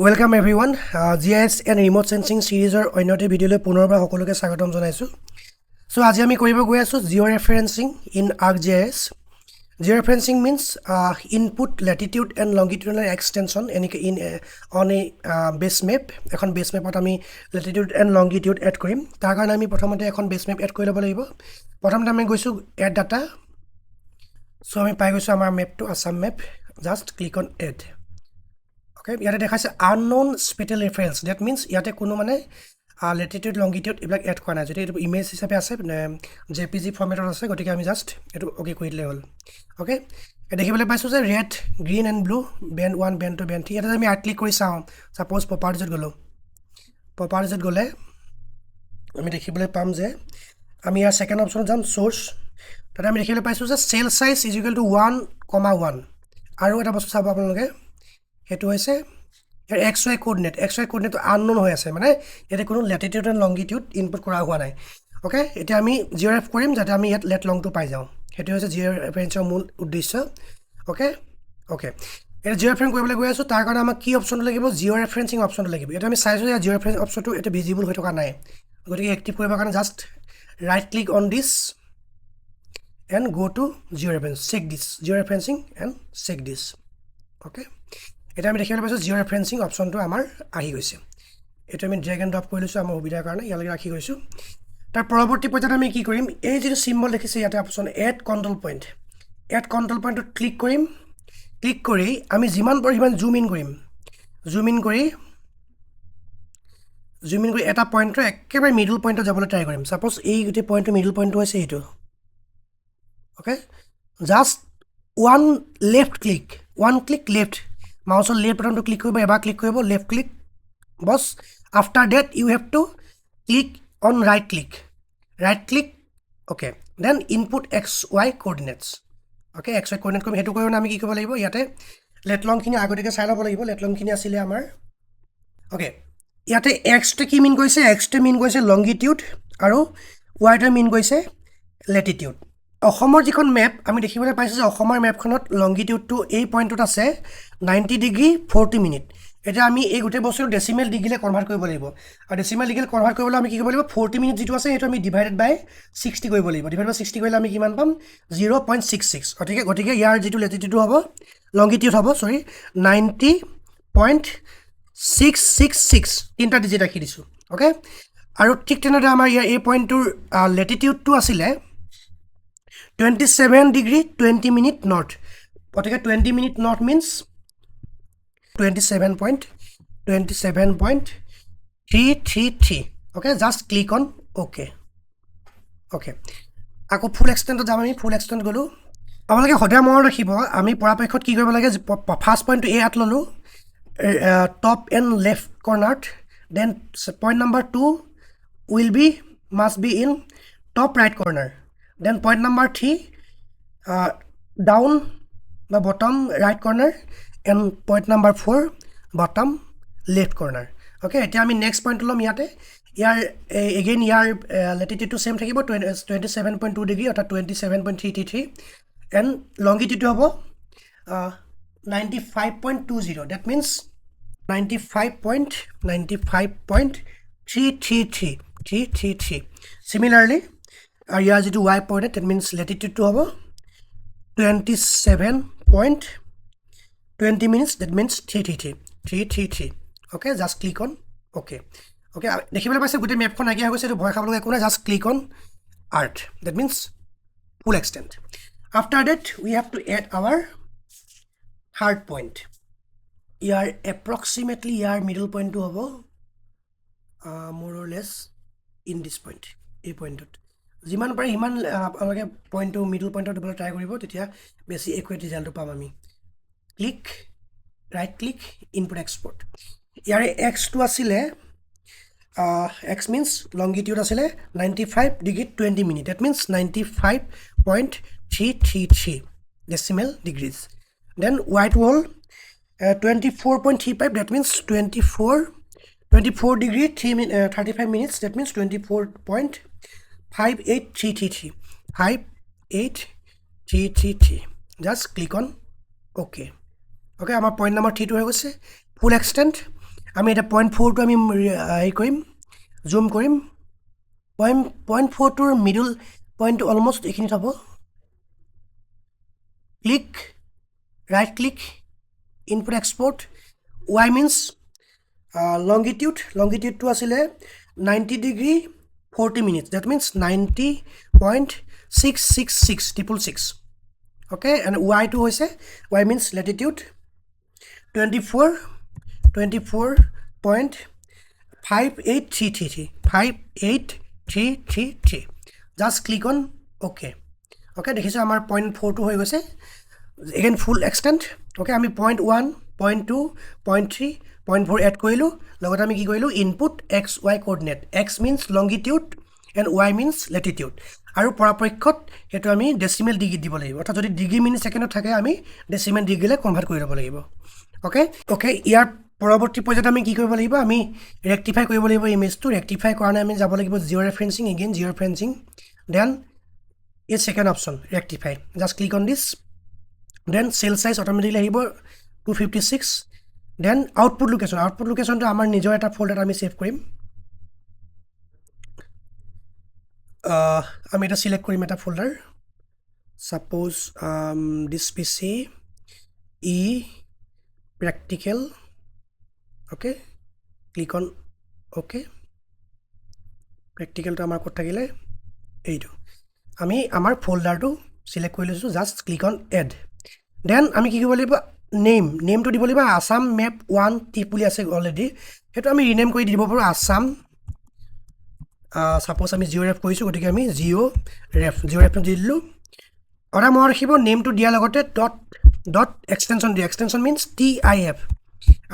Welcome everyone. GIS and Remote Sensing series or অন্যটি ভিডিওলৈ পুনৰবাৰ সকলোকে স্বাগতম জনাইছো। So আজি আমি কৰিব গৈ আছো georeferencing in ArcGIS. Georeferencing means input latitude and longitudinal extension on a base map. এখন base mapত আমি latitude and longitude add কৰিম। তাৰ কাৰণে আমি প্ৰথমতে এখন base map add কৰি ল'ব লাগিব। প্ৰথমতে আমি গৈছো add data. So আমি পাই গৈছো আমাৰ mapটো Assam map. Just click on add. Okay, ইয়াতে দেখাইছে unknown spatial reference. That means ইয়াতে কোনো মানে latitude longitude এইবিলাক এড কৰা নাই। যদি এইটো ইমেজ হিচাপে আছে JPG ফৰমেটত আছে গতিকে আমি জাস্ট এটো ওকে কৰি দিলে হ'ল। ওকে, দেখিবলৈ পাইছো যে red, green and blue band 1 band 2 band 3 এটা আমি ক্লিক কৰি চাও। সাপোজ প্ৰপাৰ্টিজত গলে আমি দেখিবলৈ পাম যে আমি ইয়াৰ সেকেন্ড অপচন যাম সোর্স। তাতে আমি দেখিবলৈ পাইছো যে সেল সাইজ = 1,1 আৰু এটা বস্তু চাব আপোনালোকে হেতু হৈছে ইয়াৰ xy কোঅৰ্ডিনেট আননোন হৈ আছে মানে ইয়াতে কোনো ল্যাটিটিউড এন্ড লংগিটিউড ইনপুট কৰা হোৱা নাই। ওকে, এটা আমি জিঅ'ৰেফ কৰিম যাতে আমি ইয়াত লেট লংটো পাই যাওঁ। হেতু হৈছে জিঅ'ৰেফাৰেন্সৰ মূল উদ্দেশ্য। ওকে, এটা জিঅ'ৰেফাৰেন্স কৰিবলৈ গৈ আছো। তাৰ কাৰণে আমাক কি অপচনটো লাগিব? জিঅ'ৰেফাৰেন্সিং অপচনটো লাগিব। এটা আমি চাইছো যে জিঅ'ৰেফাৰেন্স অপচনটো এটা ভিজিবল হৈ থকা নাই, গতিকে এক্টিভ কৰিবৰ কাৰণে just right click on this and go to georeference, check this georeferencing and check this. Okay, এটা আমি দেখিবলৈ পাইছো georeferencing অপচনটো আমাৰ আহি গৈছে। এটা আমি ড্ৰেগ এন্ড ড্ৰপ কৰি লৈছো আমাৰ সুবিধাৰ কাৰণে, ইয়ালৈ ৰাখি গৈছো। তাৰ পৰৱৰ্তী পৰ্যায়ত আমি কি কৰিম? এই যে সিম্বল দেখিছে ইয়াতে অপচন এড কন্ট্ৰোল পইণ্টত ক্লিক কৰিম। ক্লিক কৰি আমি যিমান পাৰো সিমান জুম ইন কৰি এটা পইণ্টৰ একেবাৰে মিডল পইণ্টত যাবলৈ ট্ৰাই কৰিম। সাপোজ এই গোটেই পইণ্টটো মিডল পইণ্টটো হৈছে এইটো। Okay, just one click left মাউসৰ লেফট বাটনটো ক্লিক কৰিব, এবাৰ ক্লিক কৰিব, left click boss. After that you have to click on right click. Okay, then input xy coordinates. Okay, xy coordinate কৰিম। হেতু কৰিলে আমি কি কৰিব লাগিব? ইয়াতে লেট লংখিনি আগতেকে চাই ল'ব লাগিব। লেট লংখিনি আছিল আমাৰ। ওকে, ইয়াতে x টো কি মিন কৰিছে? x টো মিন কৰিছে লংগিটিউড আৰু y টো মিন কৰিছে ল্যাটিটিউড। অসমৰ যিখন মেপ আমি দেখিবলৈ পাইছো যে অসমৰ মেপখনত লংগিটিউডটো এই পইণ্টত আছে 90 ডিগ্ৰী 40 মিনিট। এটা আমি এই গোটেই বস্তুটো ডেসিমেল ডিগ্ৰীলে কনভাৰ্ট কৰিব লাগিব। আৰু ডেসিমেল ডিগ্ৰীলে কনভাৰ্ট কৰিবলৈ আমি কি কৰিব লাগিব? 40 মিনিট যেটো আছে সেইটো আমি ডিভাইডেড বাই 60 কৰিব লাগিব। ডিভাইডেড বাই 60 কৰিলে আমি কিমান পাম? 0.66। গতিকে ইয়াৰ যেটো ল্যাটিটিউড হ'ব, লংগিটিউড হ'ব 90.666 তিনটা ডিজিট ৰাখি দিছো। ওকে, আৰু ঠিক তেনেদৰে আমাৰ ইয়াৰ এই পইণ্টটোৰ ল্যাটিটিউডটো আছিলে 27 ডিগ্ৰী 20 মিনিট নৰ্থ। গতিকে 20 minute north means 27.333। Okay, just click on okay. আকৌ ফুল এক্সটেন্টত যাম। আমি ফুল এক্সটেন্ট গলো। আপোনালোকে সদায় মনত ৰাখিব আমি পৰাপক্ষত কি কৰিব লাগে? ফাৰ্ষ্ট পইণ্টটো এ আত ললো টপ এণ্ড লেফট কৰ্নাৰত। Then point number 2 must be in top right corner. Then point number 3 down the bottom right corner and point number 4 bottom left corner. Okay, এতিয়া আমি নেক্সট পইণ্ট লম। ইয়াতে ইয়াৰ এগেইন ইয়াৰ ল্যাটিটিউডটো same থাকিব 27.2 degree অৰ্থাৎ 27.333 and longitude হ'ব 95.20. that means 95.333. Similarly ইয়াৰ যেটো y point that means latitude to হ'ব 27.20 minutes, that means 333. Okay, just click on okay. দেখিবলৈ পাইছে গোটেই মেপখন আগিয়া হৈ গৈছে। এটো ভয় খাবলৈ একো নাই। just click on art, that means full extent. After that we have to add our third point. Year approximately year middle point to হ'ব more or less in this point, এই পইণ্টত যিমান পাৰে সিমান আপোনালোকে পইণ্টটো মিডল পইণ্টত দিবলৈ ট্ৰাই কৰিব, তেতিয়া বেছি একুৰেট ৰিজাল্টটো পাম আমি। Click right click input export. ইয়াৰে x টো আছিলে x মিন্স লংগিটিউড আছিলে 95 degree 20 minute. that means 95.333 decimal degrees. Then y টো হ'ল 24.35, that means 24 degree 35 minutes, that means 24.58333 just click on okay. Okay, আমাৰ পইণ্ট নম্বৰ 3 টো হৈ গৈছে ফুল এক্সটেন্ট। আমি এটা 0.4 টো আমি এই কৰিম জুম কৰিম 0.4 টোৰ মিডল পইণ্ট অলমোষ্ট এইখিনিত হ'ব click right click input export y means longitude to asile 90 degree 40 minutes that means 90.666 okay and y to hoise y means latitude 24.58333 just click on okay okay dekhise amar 0.4 to hoy goise again full extent okay ami 0.1 0.2 0.3 0.4 add koilu logot ami ki koilu input x y coordinate x means longitude and y means latitude aru parapoikhot etu ami decimal degree dibo lagibo ortha jodi degree minute second thake ami decimal degree le convert kori lobo lagibo okay yar পৰৱৰ্তী পৰ্যায়ত আমি কি কৰিব লাগিব আমি rectify কৰিব লাগিব ইমেজটো rectify কৰানে আমি যাব লাগিব georeferencing again georeferencing then is second option rectify just click on this then cell size automatically ahibo 256 then output location to amar nijor eta folder ami save korim ami eta select korim eta folder suppose this pc e practical okay click on okay practical to amar kot thakile eitu ami amar folder to select korilesu just click on add then আমি কি কৰিব লাগিব name to দিব লাগিব assam map 1 টিপুলি আছে already হেতু আমি rename কৰি দিব পাৰো assam সাপোজ আমি georef কৰিছো গতিকে আমি georef দিলু অৰা মই ৰাখিব নেম to দিয়া লগতে dot extension দি extension means tif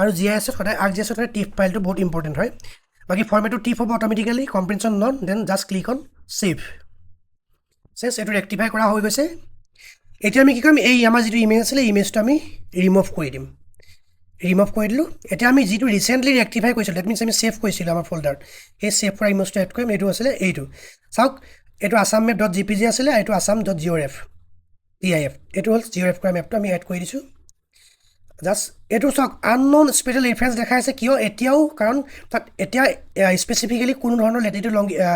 আৰু gis সদায় arcgis সদায় tif ফাইল to বহুত ইম্পৰ্টেন্ট হয় বাকি ফৰমেট to tif হ'ব automatically comprehension none then just click on save says এটো rectify কৰা হৈ গৈছে এতিয়া আমি কি কৰিম এই আমাৰ যেটো ইমেজ আছে ইমেজটো আমি ৰিমুভ কৰি দিম ৰিমুভ কৰি দিলু এতিয়া আমি যেটো ৰিসেন্টলি ৰেক্টিফাই কৰিছিল দ্যাট মিন্স আমি সেভ কৰিছিল আমাৰ ফোল্ডাৰত এই সেভ কৰা ইমেজটো এড কৰিম এটো আছিল এইটো চাওক এটো assammap.jpg আছিল এটো assam.georef tif এটো হল georef কৰা ম্যাপটো আমি এড কৰি দিছো জাস্ট এটো চাওক আননোন স্পেশাল ৰেফাৰেন্স দেখাই আছে কিয় এতিয়াও কাৰণ এতিয়া স্পেসিফিক্যালি কোনো ধৰণৰ ল্যাটিটিউড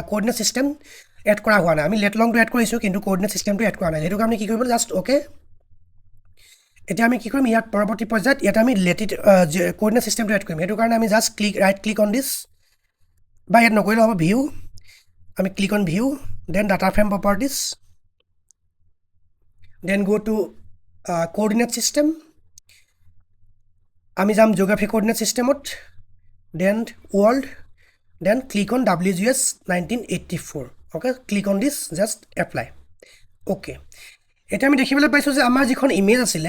কোঅৰ্ডিনেট সিস্টেম এড কৰা হোৱা নাই আমি লেট লং টু এড কৰিছো কিন্তু কোঅৰ্ডিনেট সিস্টেমটো এড কৰা নাই হেতু আমি কি কৰিব জাস্ট ওকে এতিয়া আমি কি কৰিম ইয়াত পৰৱৰ্তী পৰ্যায়ত ইয়াত আমি লেটিটিউড কোঅৰ্ডিনেট সিস্টেমটো এড কৰিম হেতু কাৰণে আমি just right click on this বা ইয়াত নকৰিলে হ'ব ভিউ আমি click on view then data frame properties then go to coordinate system আমি যাম জিওগ্ৰাফি কোঅৰ্ডিনেট সিস্টেমত then world then click on WGS 1984 okay click on this just apply okay এটা আমি দেখিবলৈ পাইছো যে আমাৰ যিখন ইমেজ আছিল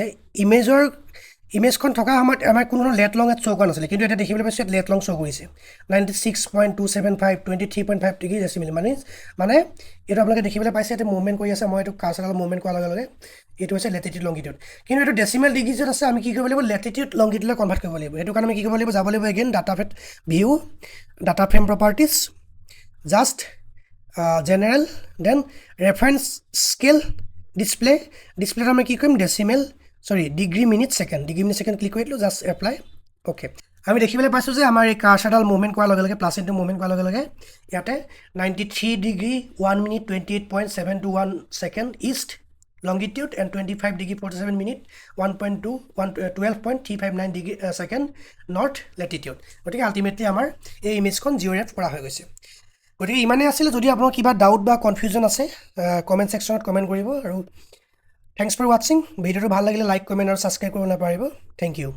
ইমেজখন থকা সময়ত আমাৰ কোনো লেট লং এট শো কৰা নাছিল কিন্তু এটা দেখিবলৈ পাইছো লেট লং শো কৰিছে 96.275 23.5 ডিগ্ৰী ডেসিমেল মানে এটা আপোনালোকে দেখিবলৈ পাইছে এটা মুভমেন্ট কৰি আছে মই এটো কাৰ্সৰ মুভমেন্ট কৰাৰ লগে লগে এটো হৈছে ল্যাটিটিউড লংগিটিউড কিন্তু এটো ডেসিমেল ডিগ্ৰীজত আছে আমি কি কৰিব লাগিব ল্যাটিটিউড লংগিটিউডলৈ কনভাৰ্ট কৰিব লাগিব এটো কাৰণে আমি কি কৰিব লাগিব যাব লাগিব এগেইন ডাটা ফেট view data frame properties just general then reference scale display আমি কি কৰিম decimal degree minute second click কৰিলো জাস্ট এপ্লাই ওকে আমি দেখিবলৈ পাইছো যে আমাৰ এই কাৰ্সৰডাল মুভমেন্ট কৰাৰ লগে লগে প্লাস ইনটু মুভমেন্ট কৰাৰ লগে লগে ইয়াতে 93 degree 1 minute 28.721 second east longitude and 25 degree 47 minute 12.359 degree second north latitude গতিকে আলটিমেটলি আমাৰ এই ইমেজখন জিঅ'ৰেফ কৰা হৈ গৈছে গতিকে ইমানে আছিল যদি আপোনাৰ কিবা ডাউট বা কনফিউজন আছে কমেন্ট সেকশনত কমেন্ট কৰিব আৰু থ্যাঙ্কস ফৰ ওয়াচিং ভিডিওটো ভাল লাগিলে লাইক কমেন্ট আৰু সাবস্ক্ৰাইব কৰিব নাপাৰিব থ্যাংক ইউ